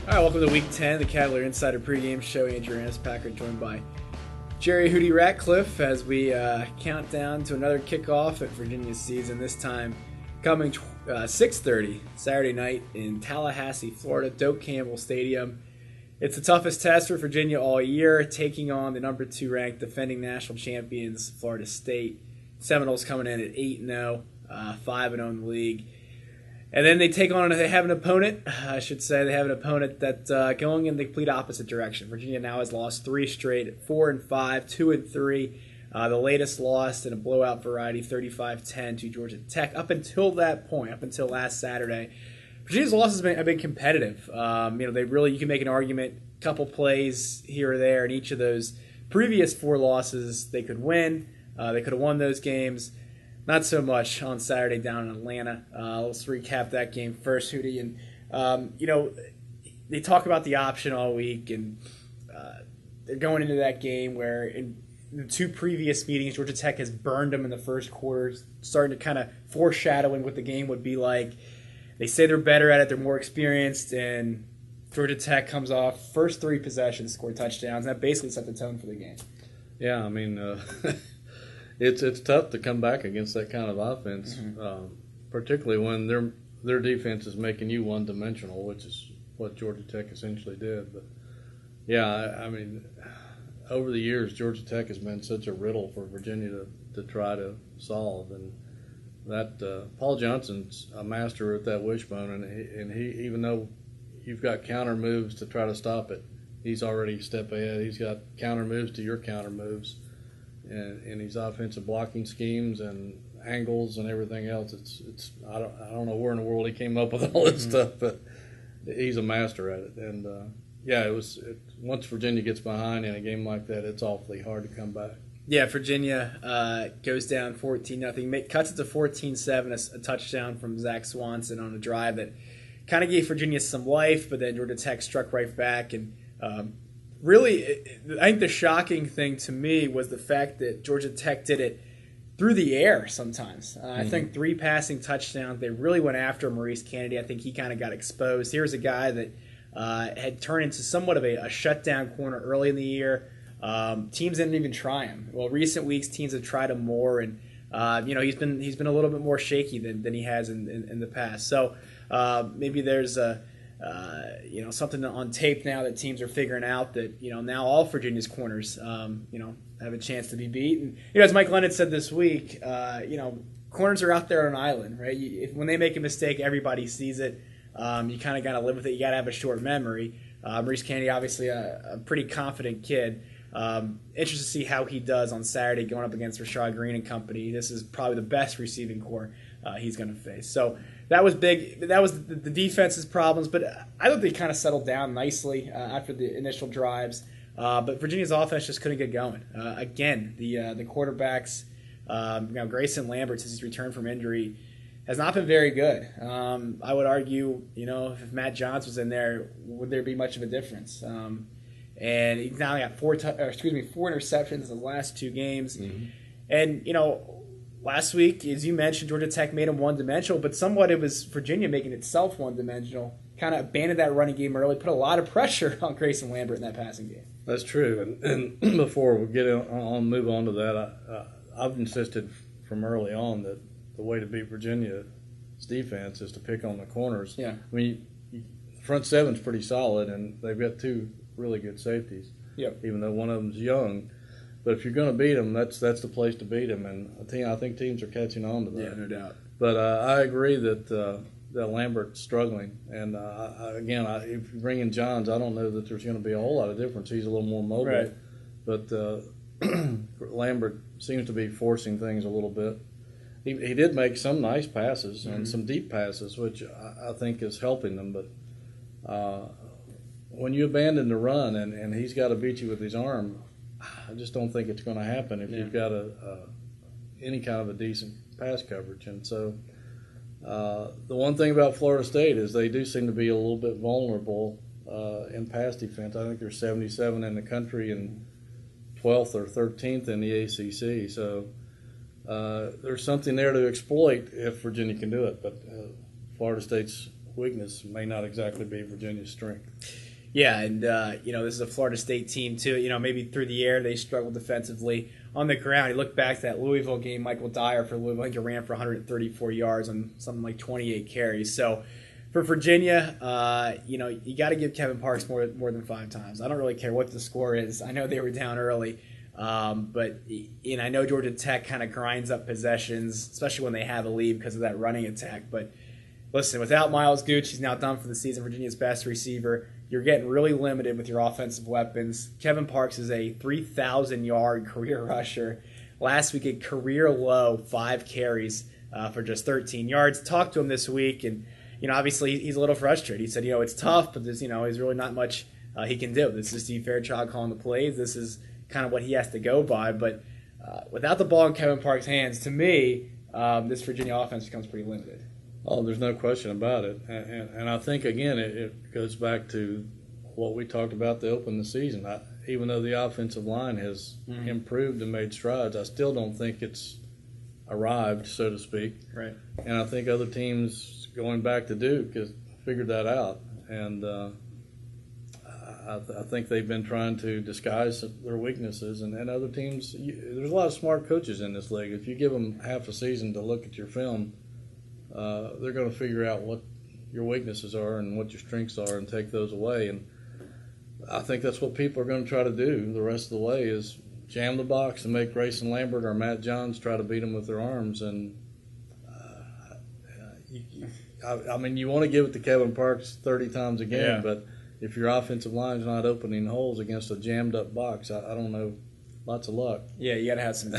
All right, welcome to Week 10, the Cavalier Insider pregame show. Andrew Ramspacher joined by Jerry Hootie Ratcliffe as we count down to another kickoff at Virginia's season, this time coming 6:30 Saturday night in Tallahassee, Florida, Doak Campbell Stadium. It's the toughest test for Virginia all year, taking on the number 2 ranked defending national champions, Florida State. Seminoles coming in at 8-0, 5-0 in the league. And then they have an opponent, that going in the complete opposite direction. Virginia now has lost 3 straight at 4-5, 2-3. The latest loss in a blowout variety, 35-10 to Georgia Tech. Up until that point, up until last Saturday, Virginia's losses have been competitive. You can make an argument, couple plays here or there in each of those previous 4 losses they could win. They could have won those games. Not so much on Saturday down in Atlanta. Let's recap that game first, Hootie. And, they talk about the option all week, and they're going into that game where in the 2 previous meetings, Georgia Tech has burned them in the first quarter, starting to kind of foreshadowing what the game would be like. They say they're better at it, they're more experienced, and Georgia Tech comes off, first 3 possessions, scored touchdowns, and that basically set the tone for the game. Yeah, I mean... It's tough to come back against that kind of offense, particularly when their defense is making you one-dimensional, which is what Georgia Tech essentially did. But, yeah, I mean, over the years, Georgia Tech has been such a riddle for Virginia to try to solve. And that Paul Johnson's a master at that wishbone, and he even though you've got counter moves to try to stop it, he's already a step ahead. He's got counter moves to your counter moves. And his offensive blocking schemes and angles and everything else, I don't know where in the world he came up with all this stuff, but he's a master at it. And once Virginia gets behind in a game like that, it's awfully hard to come back. Yeah, Virginia goes down 14-0, cuts it to 14-7, a touchdown from Zach Swanson on a drive that kind of gave Virginia some life, but then Georgia Tech struck right back. And really, I think the shocking thing to me was the fact that Georgia Tech did it through the air sometimes. I think 3 passing touchdowns. They really went after Maurice Kennedy. I think he kind of got exposed. Here's a guy that had turned into somewhat of a shutdown corner early in the year. Teams didn't even try him. Well, recent weeks, teams have tried him more, and he's been a little bit more shaky than he has in the past. So maybe there's something on tape now that teams are figuring out that, now all Virginia's corners, have a chance to be beat. And, as Mike Lennon said this week, corners are out there on an island, right? When they make a mistake, everybody sees it. You kind of got to live with it. You got to have a short memory. Maurice Kennedy, obviously a pretty confident kid. Interested to see how he does on Saturday going up against Rashad Green and company. This is probably the best receiving core he's going to face. So that was big. That was the defense's problems, but I thought they kind of settled down nicely after the initial drives. But Virginia's offense just couldn't get going. Again, the quarterbacks, Grayson Lambert, since his return from injury, has not been very good. I would argue, if Matt Johns was in there, would there be much of a difference? And he's now got 4 interceptions in the last 2 games. Mm-hmm. And, last week, as you mentioned, Georgia Tech made him one-dimensional, but somewhat it was Virginia making itself one-dimensional, kind of abandoned that running game early, put a lot of pressure on Grayson Lambert in that passing game. That's true. And before we move on to that, I've insisted from early on that the way to beat Virginia's defense is to pick on the corners. Yeah. I mean, the front seven's pretty solid, and they've got 2 really good safeties. Yep. Even though one of them's young. But if you're going to beat them, that's the place to beat them, and I think teams are catching on to that. Yeah, no doubt. But I agree that Lambert's struggling, and if you bring in Johns, I don't know that there's going to be a whole lot of difference. He's a little more mobile, right. But Lambert seems to be forcing things a little bit. He did make some nice passes and some deep passes, which I think is helping them. But when you abandon the run and he's got to beat you with his arm, I just don't think it's going to happen if you've got any kind of a decent pass coverage. And so the one thing about Florida State is they do seem to be a little bit vulnerable in pass defense. I think they're 77 in the country and 12th or 13th in the ACC. So there's something there to exploit if Virginia can do it. But Florida State's weakness may not exactly be Virginia's strength. Yeah, and this is a Florida State team too. Maybe through the air they struggled defensively. On the ground, you look back to that Louisville game. Michael Dyer for Louisville, I think he ran for 134 yards on something like 28 carries. So for Virginia, you got to give Kevin Parks more than 5 times. I don't really care what the score is. I know they were down early, but I know Georgia Tech kind of grinds up possessions, especially when they have a lead because of that running attack. But listen, without Miles Gooch, he's now done for the season, Virginia's best receiver. You're getting really limited with your offensive weapons. Kevin Parks is a 3,000-yard career rusher. Last week, a career low 5 carries for just 13 yards. Talked to him this week, and obviously he's a little frustrated. He said, it's tough, but there's really not much he can do. This is Steve Fairchild calling the plays. This is kind of what he has to go by. But without the ball in Kevin Parks' hands, to me, this Virginia offense becomes pretty limited. Oh, there's no question about it. And I think, again, it goes back to what we talked about to open the season. Even though the offensive line has improved and made strides, I still don't think it's arrived, so to speak. Right. And I think other teams going back to Duke has figured that out. And I think they've been trying to disguise their weaknesses. And other teams, there's a lot of smart coaches in this league. If you give them half a season to look at your film, they're going to figure out what your weaknesses are and what your strengths are and take those away. And I think that's what people are going to try to do the rest of the way is jam the box and make Grayson Lambert or Matt Johns try to beat them with their arms. And you want to give it to Kevin Parks 30 times a game, but if your offensive line's not opening holes against a jammed up box, I don't know. Lots of luck. Yeah, you got to have some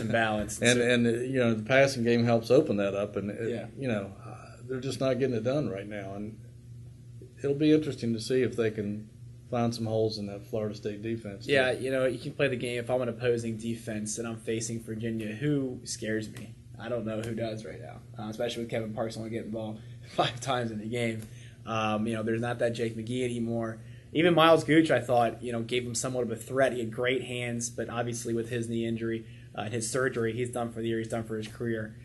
balance. and the passing game helps open that up, and they're just not getting it done right now. And it'll be interesting to see if they can find some holes in that Florida State defense. Yeah, you can play the game. If I'm an opposing defense and I'm facing Virginia, who scares me? I don't know who does right now, especially with Kevin Parks only getting the ball 5 times in the game. There's not that Jake McGee anymore. Even Miles Gooch, I thought, gave him somewhat of a threat. He had great hands, but obviously with his knee injury and his surgery, he's done for the year. He's done for his career.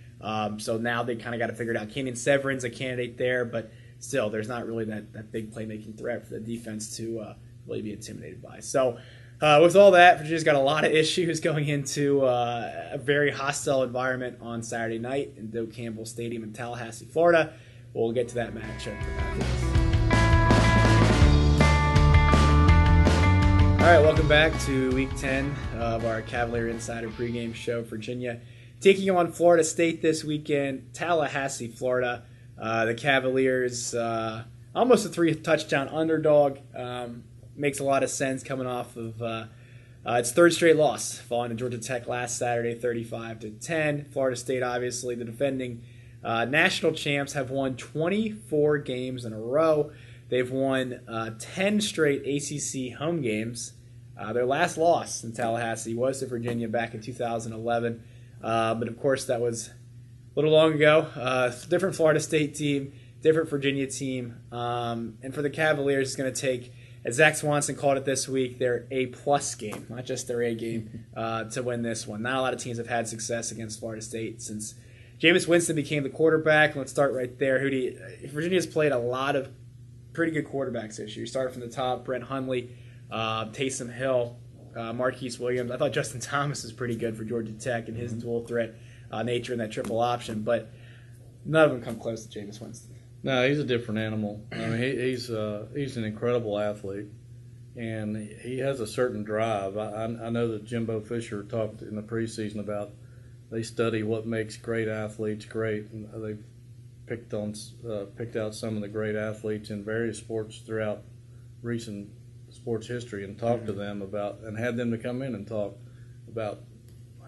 So now they kind of got to figure it out. Kenyon Severin's a candidate there, but still, there's not really that big playmaking threat for the defense to really be intimidated by. So with all that, Virginia's got a lot of issues going into a very hostile environment on Saturday night in Doak Campbell Stadium in Tallahassee, Florida. We'll get to that matchup after this. All right, welcome back to Week 10 of our Cavalier Insider pregame show. Virginia taking on Florida State this weekend, Tallahassee, Florida. The Cavaliers, almost a 3-touchdown underdog. Makes a lot of sense coming off of its 3rd straight loss, falling to Georgia Tech last Saturday, 35-10. Florida State, obviously, the defending national champs, have won 24 games in a row. They've won 10 straight ACC home games. Their last loss in Tallahassee was to Virginia back in 2011. But, of course, that was a little long ago. Different Florida State team, different Virginia team. And for the Cavaliers, it's going to take, as Zach Swanson called it this week, their A-plus game, not just their A game, to win this one. Not a lot of teams have had success against Florida State since Jameis Winston became the quarterback. Let's start right there. Virginia's played a lot of pretty good quarterbacks this year. You start from the top, Brent Hundley, Taysom Hill, Marquise Williams. I thought Justin Thomas is pretty good for Georgia Tech and his dual threat nature and that triple option, but none of them come close to Jameis Winston. No, he's a different animal. I mean, he's an incredible athlete, and he has a certain drive. I know that Jimbo Fisher talked in the preseason about they study what makes great athletes great, and they've picked out some of the great athletes in various sports throughout recent sports history and talked to them about, and had them to come in and talk about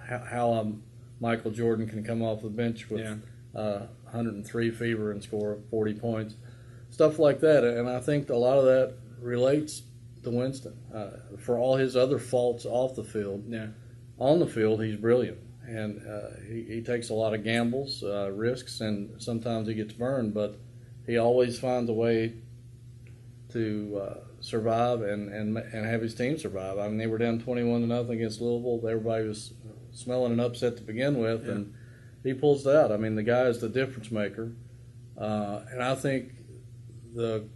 how Michael Jordan can come off the bench with 103 fever and score 40 points, stuff like that. And I think a lot of that relates to Winston. For all his other faults off the field, on the field he's brilliant. And he takes a lot of gambles, risks, and sometimes he gets burned, but he always finds a way to survive and have his team survive. I mean, they were down 21-0 against Louisville. Everybody was smelling an upset to begin with, and he pulls it out. I mean, the guy is the difference maker. And I think the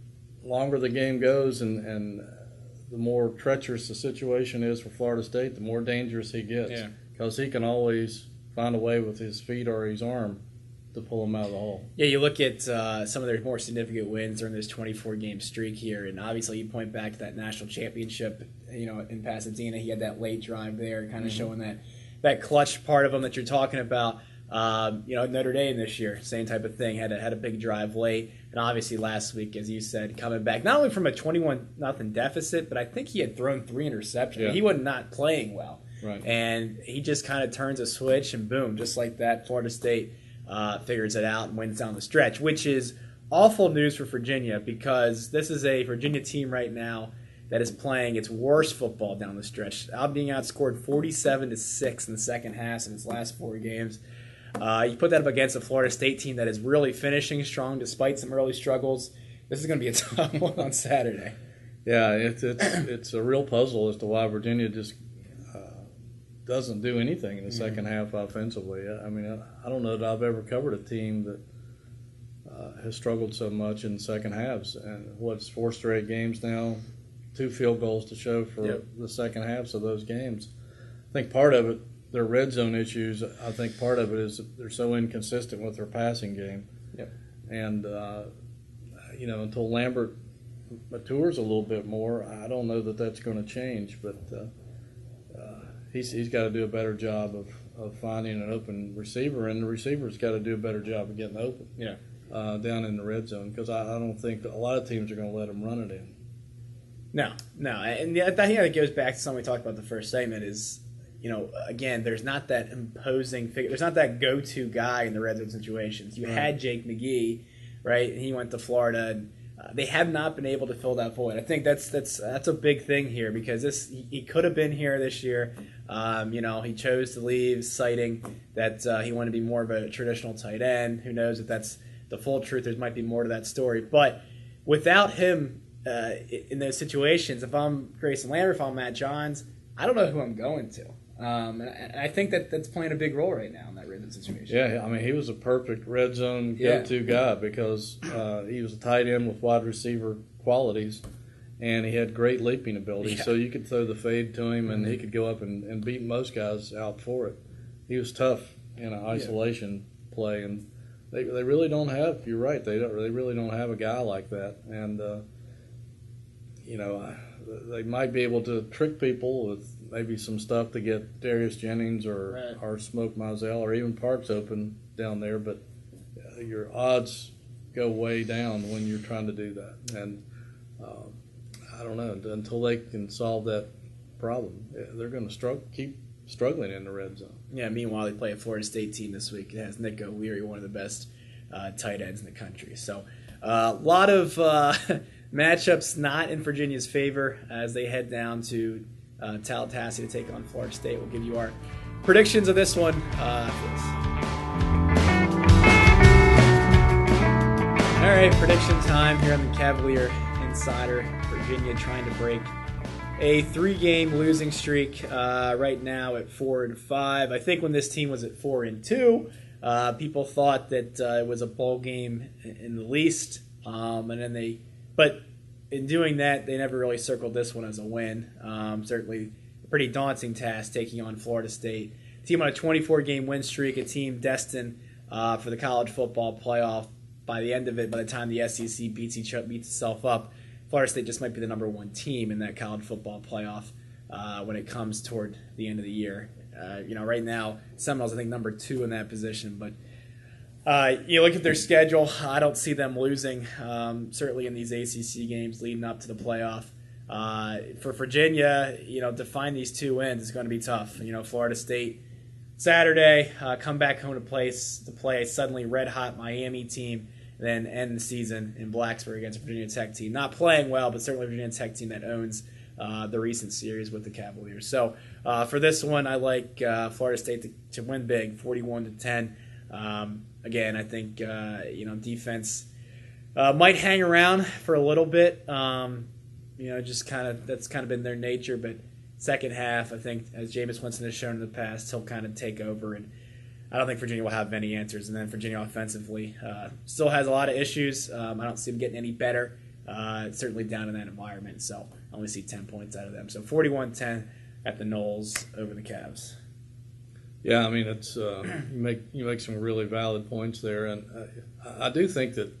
longer the game goes and the more treacherous the situation is for Florida State, the more dangerous he gets. Because he can always find a way with his feet or his arm to pull him out of the hole. Yeah, you look at some of their more significant wins during this 24-game streak here, and obviously you point back to that national championship, in Pasadena. He had that late drive there, kind of showing that clutch part of him that you're talking about. Notre Dame this year, same type of thing. Had a big drive late, and obviously last week, as you said, coming back not only from a 21-0 deficit, but I think he had thrown 3 interceptions. Yeah. He was not playing well, Right. And he just kind of turns a switch, and boom, just like that, Florida State figures it out and wins down the stretch, which is awful news for Virginia because this is a Virginia team right now that is playing its worst football down the stretch, being outscored 47-6 in the second half in its last 4 games. You put that up against a Florida State team that is really finishing strong despite some early struggles. This is going to be a tough one on Saturday. Yeah, it's a real puzzle as to why Virginia just doesn't do anything in the second half offensively. I mean, I don't know that I've ever covered a team that has struggled so much in the second halves. And what's 4 straight games now, 2 field goals to show for the second halves of those games. I think part of it, their red zone issues, I think part of it is they're so inconsistent with their passing game. And, until Lambert matures a little bit more, I don't know that that's going to change. But he's got to do a better job of finding an open receiver, and the receiver's got to do a better job of getting open down in the red zone because I don't think that a lot of teams are going to let him run it in. No. And I think that goes back to something we talked about the first segment is, again, there's not that imposing figure. There's not that go-to guy in the red zone situations. You had Jake McGee, right? And he went to Florida. And, they have not been able to fill that void. I think that's a big thing here because he could have been here this year. He chose to leave, citing that he wanted to be more of a traditional tight end. Who knows if that's the full truth? There might be more to that story. But without him in those situations, if I'm Grayson Lambert, if I'm Matt Johns, I don't know who I'm going to. And I think that's playing a big role right now in that red zone situation. Yeah, I mean, he was a perfect red zone go-to guy because he was a tight end with wide receiver qualities, and he had great leaping ability. So you could throw the fade to him, and he could go up and beat most guys out for it. He was tough in an isolation play, and they really don't have. You're right. They really don't have a guy like that, and they might be able to trick people with maybe some stuff to get Darius Jennings or Smoke Mizell or even Parks open down there, but your odds go way down when you're trying to do that. And I don't know, until they can solve that problem, they're going to keep struggling in the red zone. Yeah, meanwhile, they play a Florida State team this week. It has Nick O'Leary, one of the best tight ends in the country. So a lot of matchups not in Virginia's favor as they head down to Tallahassee to take on Florida State. We'll give you our predictions of this one after this. All right, prediction time here on the Cavalier Insider. Virginia trying to break a 3-game losing streak right now at 4-5. I think when this team was at 4-2, people thought that it was a bowl game in the least, but in doing that, they never really circled this one as a win. Certainly a pretty daunting task taking on Florida State. A team on a 24-game win streak, a team destined for the college football playoff. By the end of it, by the time the SEC beats itself up, Florida State just might be the number 1 team in that college football playoff when it comes toward the end of the year. Right now, Seminoles, I think, number 2 in that position, but you look at their schedule, I don't see them losing, certainly in these ACC games leading up to the playoff. For Virginia, to find these 2 wins is going to be tough. Florida State, Saturday, come back home to play a suddenly red-hot Miami team, then end the season in Blacksburg against a Virginia Tech team. Not playing well, but certainly a Virginia Tech team that owns the recent series with the Cavaliers. So for this one, I like Florida State to win big, 41-10. Again, I think defense might hang around for a little bit. Just that's kind of been their nature. But second half, I think, as Jameis Winston has shown in the past, he'll kind of take over. And I don't think Virginia will have many answers. And then Virginia offensively still has a lot of issues. I don't see them getting any better. It's certainly down in that environment. So I only see 10 points out of them. So 41-10 at the Noles over the Cavs. Yeah, I mean, it's you make some really valid points there, and I do think that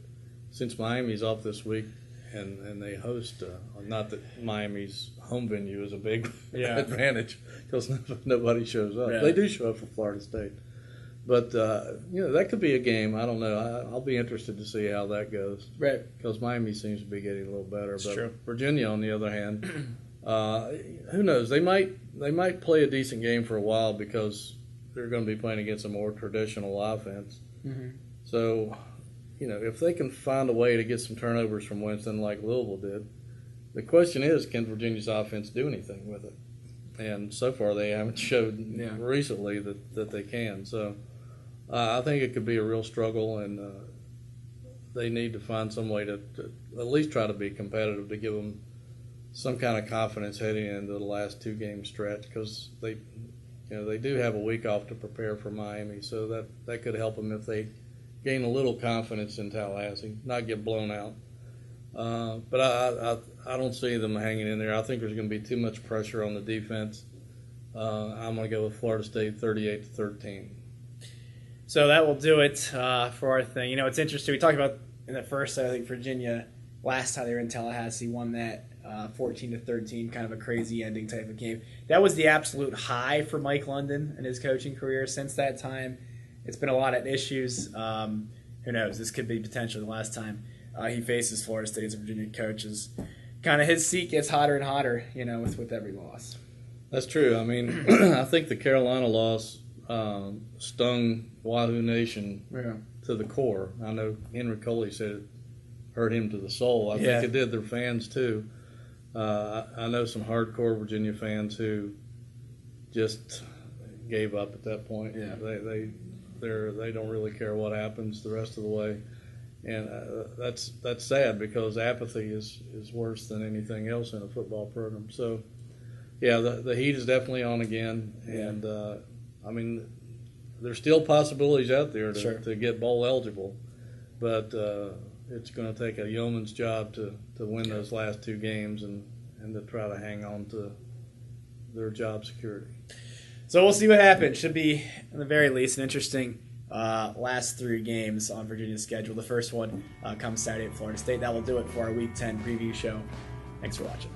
since Miami's off this week and they host, not that Miami's home venue is a big advantage because nobody shows up. Yeah. They do show up for Florida State, but that could be a game. I don't know. I'll be interested to see how that goes. Right. Because Miami seems to be getting a little better. It's but true. Virginia, on the other hand, who knows? They might play a decent game for a while because they're going to be playing against a more traditional offense. Mm-hmm. So, if they can find a way to get some turnovers from Winston like Louisville did, the question is, can Virginia's offense do anything with it? And so far they haven't showed recently that they can. So I think it could be a real struggle, and they need to find some way to at least try to be competitive to give them some kind of confidence heading into the last 2-game stretch because they do have a week off to prepare for Miami, so that could help them if they gain a little confidence in Tallahassee, not get blown out. But I don't see them hanging in there. I think there's going to be too much pressure on the defense. I'm going to go with Florida State 38-13. So that will do it for our thing. It's interesting. We talked about in the first set, I think Virginia, last time they were in Tallahassee, won that 14-13, kind of a crazy ending type of game. That was the absolute high for Mike London in his coaching career. Since that time, it's been a lot of issues. Who knows? This could be potentially the last time he faces Florida State as a Virginia coach. Is kind of his seat gets hotter and hotter, with every loss. That's true. I mean, I think the Carolina loss stung Wahoo Nation to the core. I know Henry Coley said it hurt him to the soul. I think it did their fans too. I know some hardcore Virginia fans who just gave up at that point. Yeah. They don't really care what happens the rest of the way, and that's sad because apathy is worse than anything else in a football program. So, yeah, the heat is definitely on again, and I mean, there's still possibilities out there to get bowl eligible, but it's going to take a yeoman's job to win those last 2 games and to try to hang on to their job security. So we'll see what happens. Should be, at the very least, an interesting last 3 games on Virginia's schedule. The first one comes Saturday at Florida State. That will do it for our Week 10 preview show. Thanks for watching.